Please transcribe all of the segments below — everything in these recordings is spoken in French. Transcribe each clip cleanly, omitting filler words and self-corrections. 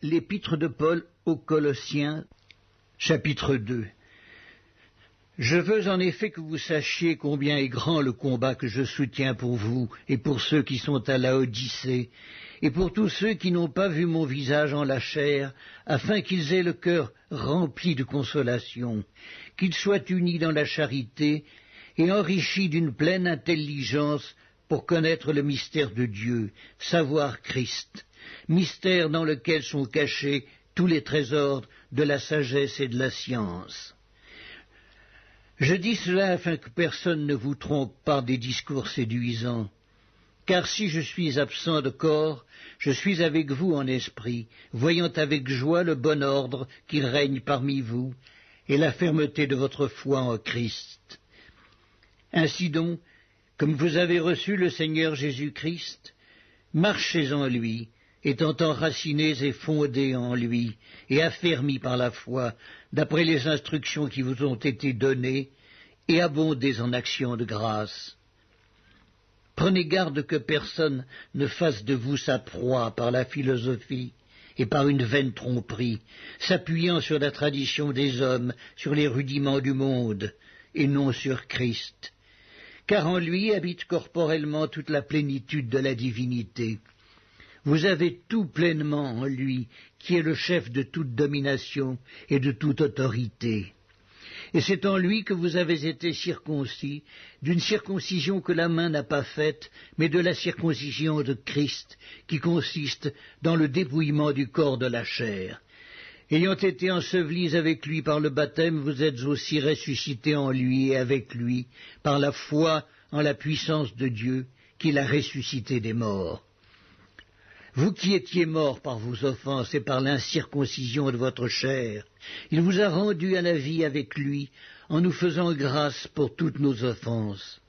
L'épître de Paul aux Colossiens, chapitre 2. Je veux en effet que vous sachiez combien est grand le combat que je soutiens pour vous et pour ceux qui sont à Laodicée, et pour tous ceux qui n'ont pas vu mon visage en la chair, afin qu'ils aient le cœur rempli de consolation, qu'ils soient unis dans la charité et enrichis d'une pleine intelligence pour connaître le mystère de Dieu, savoir Christ, mystère dans lequel sont cachés tous les trésors de la sagesse et de la science. Je dis cela afin que personne ne vous trompe par des discours séduisants. Car si je suis absent de corps, je suis avec vous en esprit, voyant avec joie le bon ordre qui règne parmi vous, et la fermeté de votre foi en Christ. Ainsi donc, comme vous avez reçu le Seigneur Jésus-Christ, marchez en lui, étant enracinés et fondés en lui, et affermis par la foi, d'après les instructions qui vous ont été données, et abondez en actions de grâce. Prenez garde que personne ne fasse de vous sa proie par la philosophie et par une vaine tromperie, s'appuyant sur la tradition des hommes, sur les rudiments du monde, et non sur Christ. Car en lui habite corporellement toute la plénitude de la divinité. Vous avez tout pleinement en lui, qui est le chef de toute domination et de toute autorité. Et c'est en lui que vous avez été circoncis, d'une circoncision que la main n'a pas faite, mais de la circoncision de Christ, qui consiste dans le dépouillement du corps de la chair. Ayant été ensevelis avec lui par le baptême, vous êtes aussi ressuscités en lui et avec lui, par la foi en la puissance de Dieu, qui l'a ressuscité des morts. Vous qui étiez morts par vos offenses et par l'incirconcision de votre chair, il vous a rendus à la vie avec lui, en nous faisant grâce pour toutes nos offenses.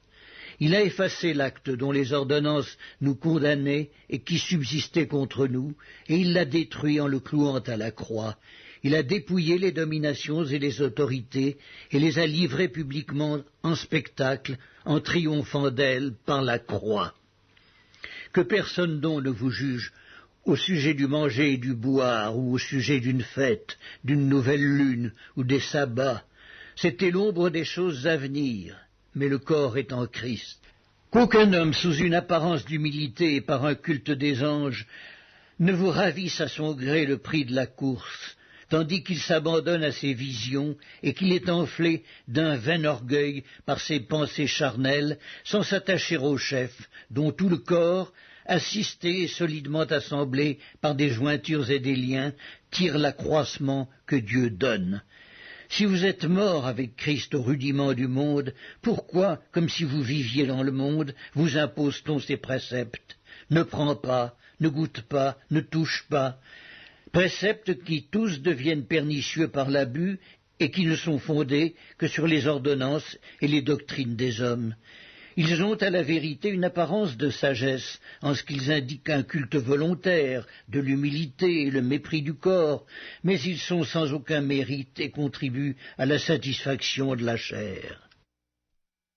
Il a effacé l'acte dont les ordonnances nous condamnaient et qui subsistait contre nous, et il l'a détruit en le clouant à la croix. Il a dépouillé les dominations et les autorités, et les a livrées publiquement en spectacle, en triomphant d'elles par la croix. Que personne donc ne vous juge au sujet du manger et du boire, ou au sujet d'une fête, d'une nouvelle lune, ou des sabbats. C'était l'ombre des choses à venir, mais le corps est en Christ. Qu'aucun homme, sous une apparence d'humilité et par un culte des anges, ne vous ravisse à son gré le prix de la course, tandis qu'il s'abandonne à ses visions et qu'il est enflé d'un vain orgueil par ses pensées charnelles, sans s'attacher au chef, dont tout le corps, assisté et solidement assemblé par des jointures et des liens, tire l'accroissement que Dieu donne. Si vous êtes morts avec Christ au rudiment du monde, pourquoi, comme si vous viviez dans le monde, vous impose-t-on ces préceptes? Ne prends pas, ne goûte pas, ne touche pas. Préceptes qui tous deviennent pernicieux par l'abus et qui ne sont fondés que sur les ordonnances et les doctrines des hommes. Ils ont à la vérité une apparence de sagesse, en ce qu'ils indiquent un culte volontaire, de l'humilité et le mépris du corps, mais ils sont sans aucun mérite et contribuent à la satisfaction de la chair.